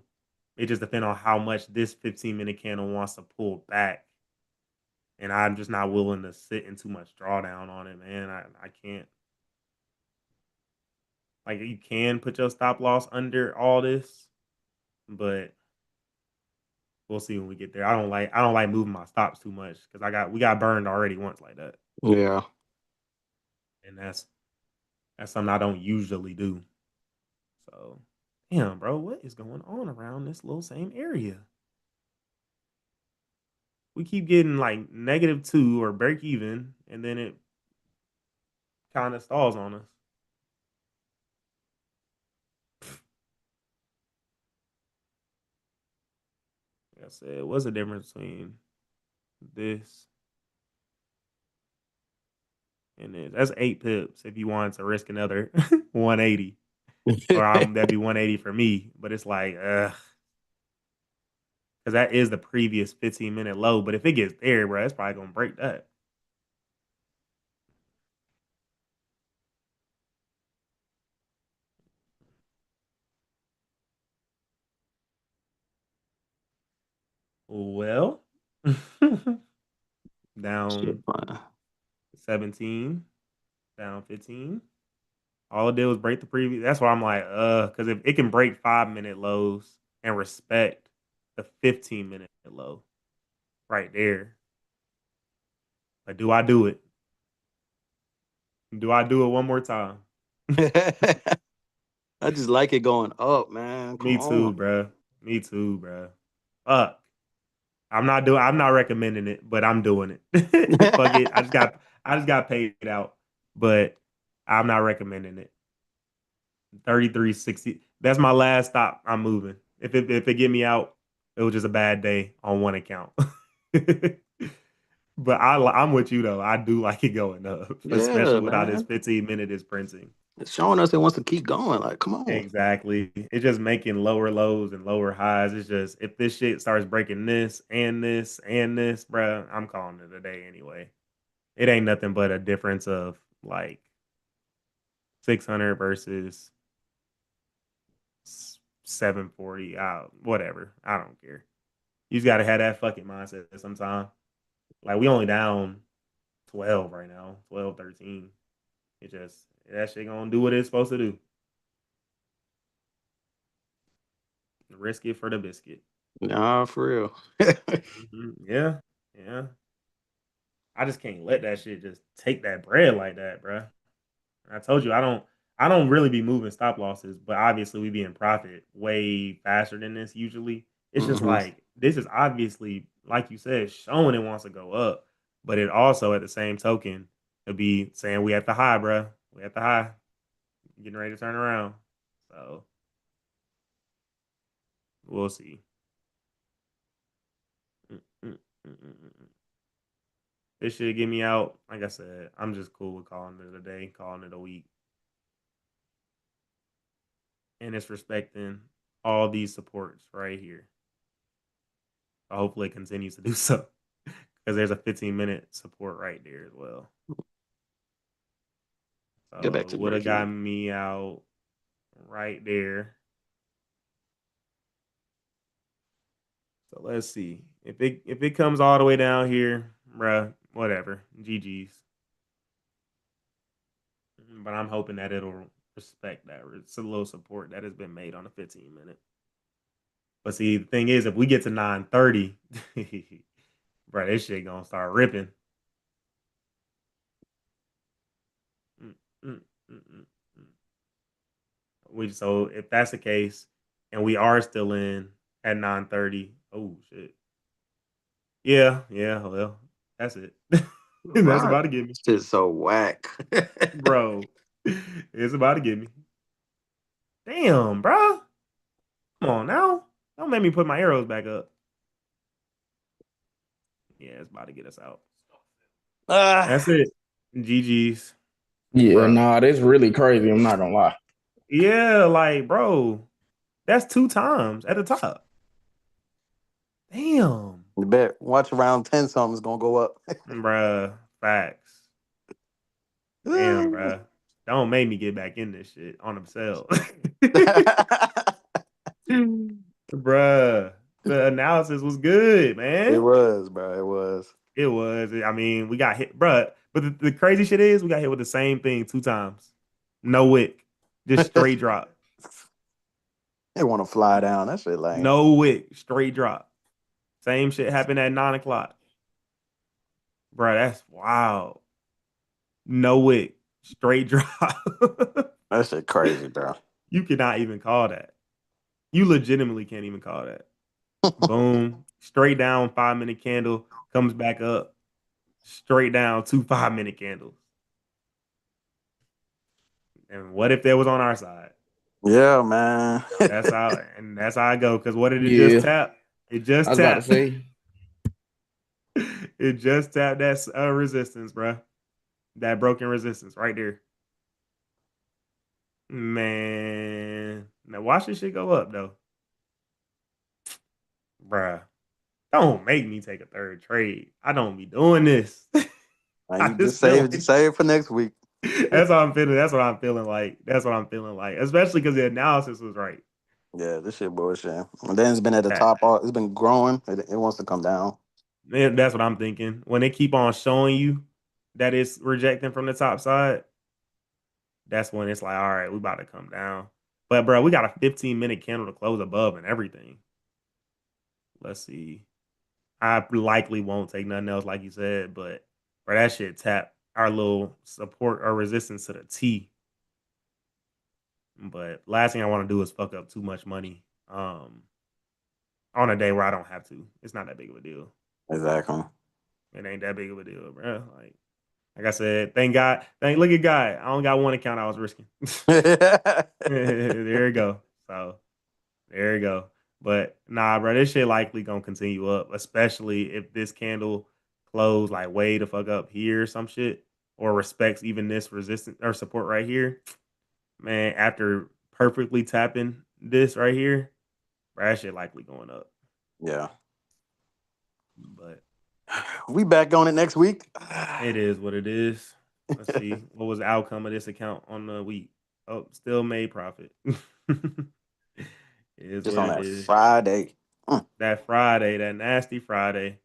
it just depends on how much this 15-minute candle wants to pull back. And I'm just not willing to sit in too much drawdown on it, man. I can't. Like, you can put your stop loss under all this, but we'll see when we get there. I don't like moving my stops too much because we got burned already once like that. Yeah. And that's something I don't usually do. So damn, bro, what is going on around this little same area? We keep getting like -2 or break even, and then it kind of stalls on us. Like I said, what's the difference between this and this? That's 8 pips if you wanted to risk another 180. Or that'd be 180 for me. But it's like, because that is the previous 15-minute low. But if it gets there, bro, it's probably gonna break that. Well, Shit, down man. 17, down 15. All it did was break the previous. That's why I'm like, because if it can break 5-minute lows and respect the 15-minute low right there, like, do I do it? Do I do it one more time? I just like it going up, man. Come Me too, on. bro. Me too, bro. Fuck. I'm not recommending it, but I'm doing it. Fuck it. I just got paid out, but I'm not recommending it. 33.60. That's my last stop. I'm moving. If it get me out, it was just a bad day on one account. But I'm with you though. I do like it going up, Yeah, especially with how this man. 15-minute is printing. It's showing us it wants to keep going. Like, come on. Exactly. It's just making lower lows and lower highs. It's just if this shit starts breaking this and this and this, bruh, I'm calling it a day anyway. It ain't nothing but a difference of like 600 versus 740. Whatever. I don't care. You just gotta have that fucking mindset sometime. Like we only down 12 right now, 12, 13. It just that shit gonna do what it's supposed to do. Risk it for the biscuit. Nah, for real. Yeah, yeah. I just can't let that shit just take that bread like that, bro. I told you I don't really be moving stop losses, but obviously we be in profit way faster than this usually. It's just Hmm. like this is obviously, like you said, showing it wants to go up, but it also at the same token it'll be saying we at the high, bro. We at the high, getting ready to turn around. So we'll see. Mm, mm, mm, mm, mm, mm. This should get me out. Like I said, I'm just cool with calling it a day, calling it a week. And it's respecting all these supports right here. So hopefully it continues to do so because there's a 15-minute support right there as well. Get So back it to would have break got even. me out right there. So let's see if it comes all the way down here, bruh. Whatever, GG's. But I'm hoping that it'll respect that. It's a little support that has been made on a 15-minute. But see, the thing is, if we get to 930, bro, this shit gonna start ripping. Mm, mm, mm, mm, mm. So if that's the case, and we are still in at 930, oh shit. Yeah, yeah, well, that's it. That's Right. about to get me. Shit's so whack. Bro. It's about to get me. Damn, bro. Come on now. Don't make me put my arrows back up. Yeah, it's about to get us out. That's Ah. it. GG's. Yeah, Bro. nah, that's really crazy. I'm not gonna lie. Yeah, like, bro. That's 2 times at the top. Damn. You bet. Watch around 10 something's gonna go up. Bruh. Facts. Damn, bro. Don't make me get back in this shit on themselves. Bruh, the analysis was good, It man. was, bro. It was. It was. I mean, we got hit, bruh. But the crazy shit is we got hit with the same thing 2 times. No wick. Just straight drop. They want to fly down. That shit lame. No wick. Straight drop. Same shit happened at 9 o'clock. Bruh, that's wild. No wick. Straight drop. That shit crazy, bro. You cannot even call that. You legitimately can't even call that. Boom. Straight down 5 minute candle. Comes back up. Straight down 2 5 minute candles. And what if that was on our side? Yeah, man. That's how I go. Because what did it just Yeah. tap? It I just was about to tapped. say. It just tapped that resistance, bro. That broken resistance right there. Man. Now watch this shit go up though. Bruh. Don't make me take a third trade. I don't be doing this. Man, I you just just feel save it, like save it for next week. that's how I'm feeling. That's what I'm feeling like. That's what I'm feeling like. Especially because the analysis was right. Yeah, this shit bullshit. And then it's been at the That top. It's been growing. It wants to come down. man, that's what I'm thinking. When they keep on showing you that it's rejecting from the top side, that's when it's like, all right, we about to come down. But bro, we got a 15-minute candle to close above and everything. Let's see. I likely won't take nothing else, like you said, but bro, that shit tap our little support or resistance to the T. But last thing I want to do is fuck up too much money on a day where I don't have to. It's not that big of a deal. Exactly. It ain't that big of a deal, bro. Like I said, thank God. Look at God. I only got one account I was risking. There you go. So there you go. But nah, bro, this shit likely gonna continue up, especially if this candle close like way the fuck up here or some shit, or respects even this resistance or support right here. Man, after perfectly tapping this right here, bro, that shit likely going up. Yeah. But We back on it next week. it is what it is. Let's see. What was the outcome of this account on the week? Oh, still made profit. It is Just what on it that is. Friday. Mm. That Friday, that nasty Friday.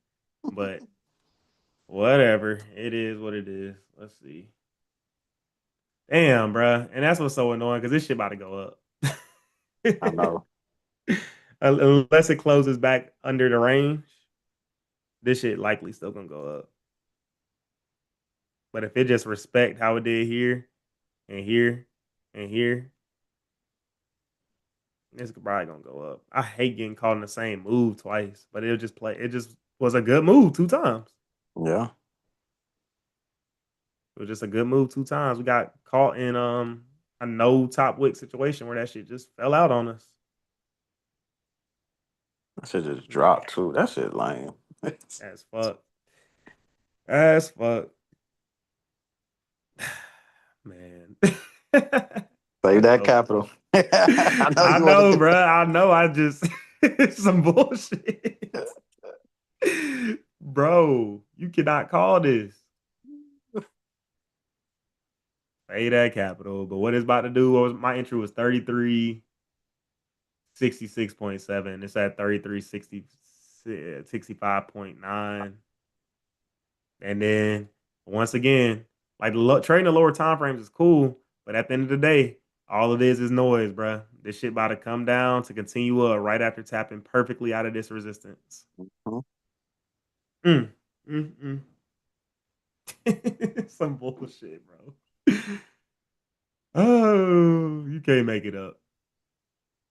But whatever. It is what it is. Let's see. Damn, bruh. And that's what's so annoying because this shit about to go up. I know. Unless it closes back under the range, this shit likely still gonna go up. But if it just respect how it did here and here and here, it's probably gonna go up. I hate getting caught in the same move twice, but it'll just play. It just was a good move 2 times. Yeah. It was just a good move 2 times. We got caught in a no top wick situation where that shit just fell out on us. That shit just dropped too. That shit lame. As fuck. As fuck. Man. Save That's that so capital. I know I you want know, to do bro. I know. I just it's some bullshit. Bro, you cannot call this. Pay that capital. But what it's about to do, my entry was 3366.7. It's at 3365.9. And then once again, like trading the lower time frames is cool, but at the end of the day, all it is noise, bro. This shit about to come down to continue up right after tapping perfectly out of this resistance. Mhm. Mm, mm, mm. Some bullshit, bro. Oh, you can't make it up.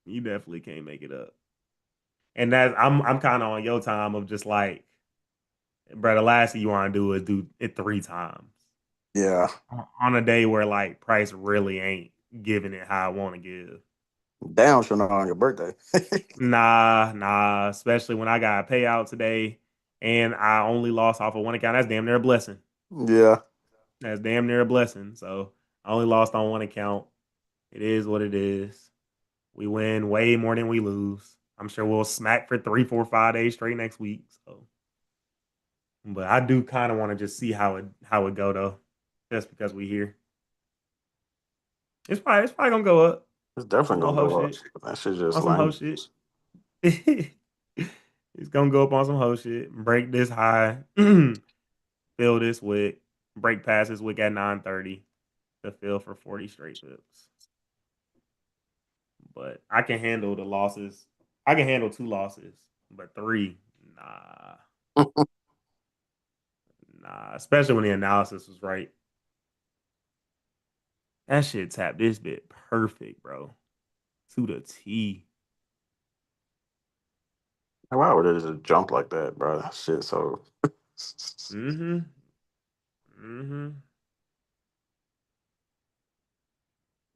You definitely can't make it up. And that's I'm kind of on your time of just like, bro, the last thing you want to do is do it 3 times Yeah. on a day where like price really ain't giving it how I want to give. Damn sure not on your birthday. Nah, especially when I got a payout today and I only lost off of one account. That's damn near a blessing. Yeah. That's damn near a blessing. So I only lost on one account. It is what it is. We win way more than we lose. I'm sure we'll smack for 3, 4, 5 days straight next week. So, but I do kind of want to just see how it go though, just because we here. It's probably gonna go up. It's Some definitely little gonna hoe go up. shit. That shit just On some hoe lame. shit. It's gonna go up on some hoe shit. Break this high. Fill this wick. Break past this wick at 930 to fill for 40 straight pips. But I can handle the losses. I can handle 2 losses, but 3, nah. Nah, especially when the analysis was right. That shit tapped this bit perfect, bro. To the T. Why would it just jump like that, bro? That shit so. Mm-hmm. Mm-hmm.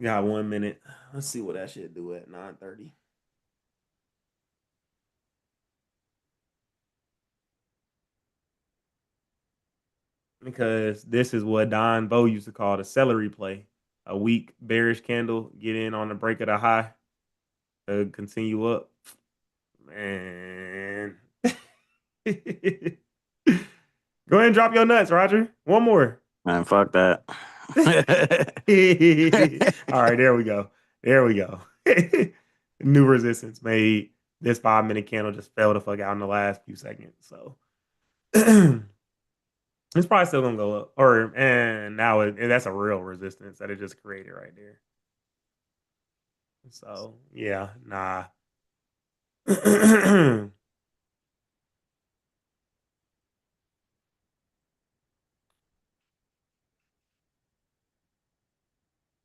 Got 1 minute. Let's see what that shit do at 9:30. Because this is what Don Bo used to call the celery play. A weak bearish candle, get in on the break of the high, continue up. Man. Go ahead and drop your nuts, Roger. One more. Man, fuck that. All right, there we go. There we go. New resistance made. This 5-minute candle just fell the fuck out in the last few seconds. So it's probably still gonna go up. Or and now that's a real resistance that it just created right there. So yeah, nah.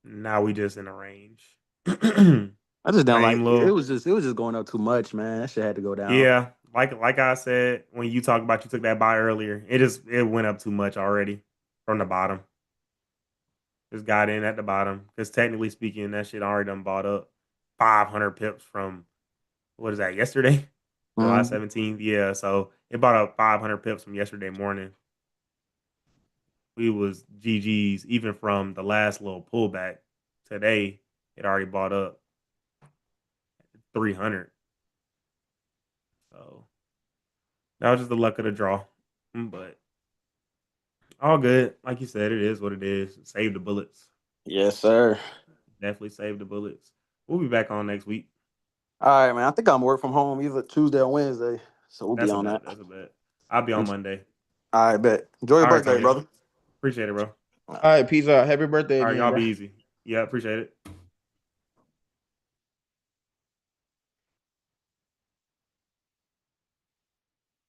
Now we just in a range. I just don't Same like it. little. It was just going up too much, man. That shit had to go down. Yeah, like I said when you talked about you took that buy earlier, it went up too much already from the bottom. Just got in at the bottom because technically speaking, that shit already done bought up 500 pips from what is that yesterday, July Mm. 17th. Yeah, so it bought up 500 pips from yesterday morning. We was GG's even from the last little pullback today. It already bought up 300. So that was just the luck of the draw, but all good. Like you said, it is what it is. Save the bullets. Yes, sir. Definitely save the bullets. We'll be back on next week. All right, man. I think I'm work from home either Tuesday or Wednesday, so we'll be That's a on bet. that. That's a bet. I'll be on Monday. All right, bet. Enjoy your All right, birthday, Tanya. brother. Appreciate it, bro. All right, peace out. Happy birthday All right, again, y'all bro. be easy. Yeah, appreciate it.